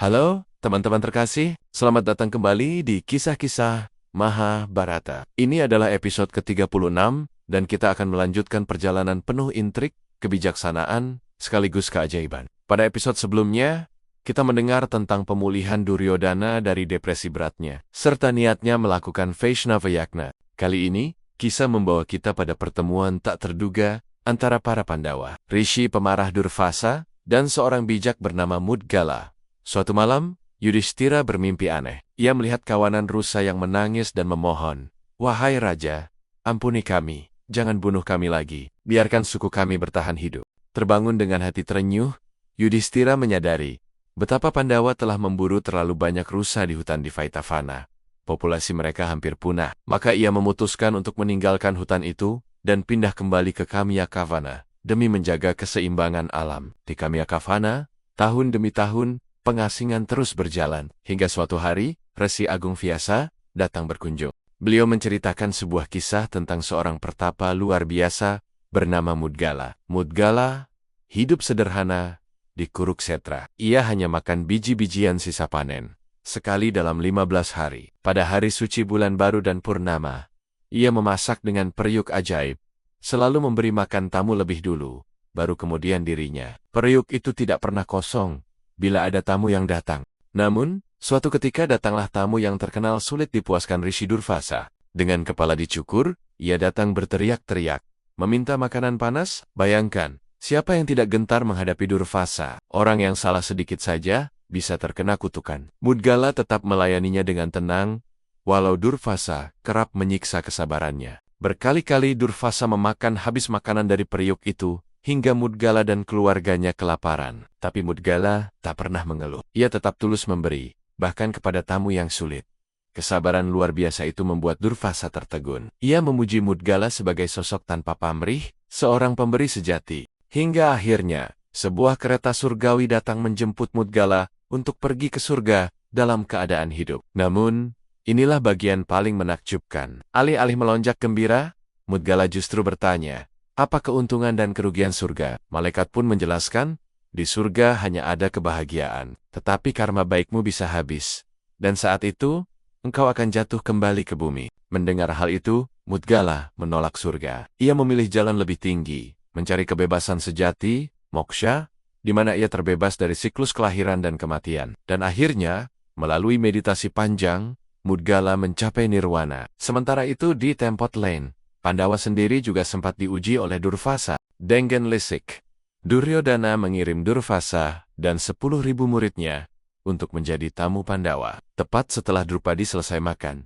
Halo, teman-teman terkasih. Selamat datang kembali di Kisah-Kisah Mahabharata. Ini adalah episode ke-36, dan kita akan melanjutkan perjalanan penuh intrik, kebijaksanaan, sekaligus keajaiban. Pada episode sebelumnya, kita mendengar tentang pemulihan Duryodhana dari depresi beratnya, serta niatnya melakukan Vaishnava Yagna. Kali ini, kisah membawa kita pada pertemuan tak terduga antara para Pandawa, Rishi pemarah Durvasa, dan seorang bijak bernama Mudgala. Suatu malam, Yudhishthira bermimpi aneh. Ia melihat kawanan rusa yang menangis dan memohon, "Wahai Raja, ampuni kami, jangan bunuh kami lagi, biarkan suku kami bertahan hidup." Terbangun dengan hati terenyuh, Yudhishthira menyadari betapa Pandawa telah memburu terlalu banyak rusa di hutan di Vaitavana. Populasi mereka hampir punah, maka ia memutuskan untuk meninggalkan hutan itu dan pindah kembali ke Kamyakavana demi menjaga keseimbangan alam. Di Kamyakavana, tahun demi tahun, pengasingan terus berjalan, hingga suatu hari, Resi Agung Vyasa datang berkunjung. Beliau menceritakan sebuah kisah tentang seorang pertapa luar biasa bernama Mudgala. Mudgala hidup sederhana di Kuruksetra. Ia hanya makan biji-bijian sisa panen sekali dalam 15 hari. Pada hari suci bulan baru dan purnama, ia memasak dengan periuk ajaib, selalu memberi makan tamu lebih dulu, baru kemudian dirinya. Periuk itu tidak pernah kosong bila ada tamu yang datang. Namun, suatu ketika datanglah tamu yang terkenal sulit dipuaskan Rishi Durvasa. Dengan kepala dicukur, ia datang berteriak-teriak, meminta makanan panas. Bayangkan, siapa yang tidak gentar menghadapi Durvasa? Orang yang salah sedikit saja bisa terkena kutukan. Mudgala tetap melayaninya dengan tenang, walau Durvasa kerap menyiksa kesabarannya. Berkali-kali Durvasa memakan habis makanan dari periuk itu, hingga Mudgala dan keluarganya kelaparan. Tapi Mudgala tak pernah mengeluh. Ia tetap tulus memberi, bahkan kepada tamu yang sulit. Kesabaran luar biasa itu membuat Durvasa tertegun. Ia memuji Mudgala sebagai sosok tanpa pamrih, seorang pemberi sejati. Hingga akhirnya, sebuah kereta surgawi datang menjemput Mudgala untuk pergi ke surga dalam keadaan hidup. Namun, inilah bagian paling menakjubkan. Alih-alih melonjak gembira, Mudgala justru bertanya, "Apa keuntungan dan kerugian surga?" Malaikat pun menjelaskan, "Di surga hanya ada kebahagiaan, tetapi karma baikmu bisa habis. Dan saat itu, engkau akan jatuh kembali ke bumi." Mendengar hal itu, Mudgala menolak surga. Ia memilih jalan lebih tinggi, mencari kebebasan sejati, moksha, di mana ia terbebas dari siklus kelahiran dan kematian. Dan akhirnya, melalui meditasi panjang, Mudgala mencapai nirwana. Sementara itu di Tempot Lane, Pandawa sendiri juga sempat diuji oleh Durvasa. Denggen Lisik, Duryodhana mengirim Durvasa dan 10.000 muridnya untuk menjadi tamu Pandawa. Tepat setelah Drupadi selesai makan,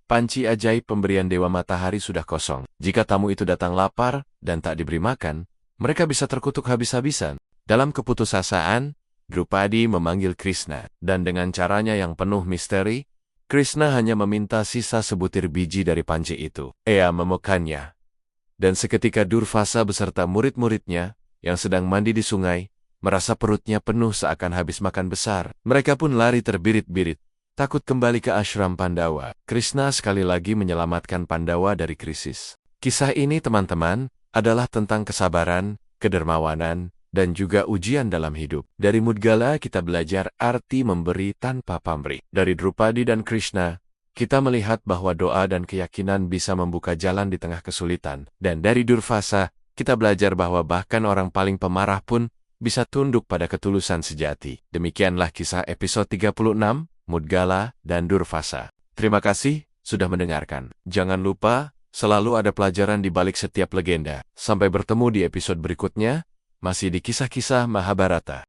panci ajaib pemberian Dewa Matahari sudah kosong. Jika tamu itu datang lapar dan tak diberi makan, mereka bisa terkutuk habis-habisan. Dalam keputusasaan, Drupadi memanggil Krishna, dan dengan caranya yang penuh misteri, Krishna hanya meminta sisa sebutir biji dari panci itu. Ia memakannya. Dan seketika Durvasa beserta murid-muridnya yang sedang mandi di sungai, merasa perutnya penuh seakan habis makan besar. Mereka pun lari terbirit-birit, takut kembali ke ashram Pandawa. Krishna sekali lagi menyelamatkan Pandawa dari krisis. Kisah ini, teman-teman, adalah tentang kesabaran, kedermawanan, dan juga ujian dalam hidup. Dari Mudgala kita belajar arti memberi tanpa pamrih. Dari Drupadi dan Krishna, kita melihat bahwa doa dan keyakinan bisa membuka jalan di tengah kesulitan. Dan dari Durvasa, kita belajar bahwa bahkan orang paling pemarah pun bisa tunduk pada ketulusan sejati. Demikianlah kisah episode 36, Mudgala dan Durvasa. Terima kasih sudah mendengarkan. Jangan lupa, selalu ada pelajaran di balik setiap legenda. Sampai bertemu di episode berikutnya, masih di Kisah-Kisah Mahabharata.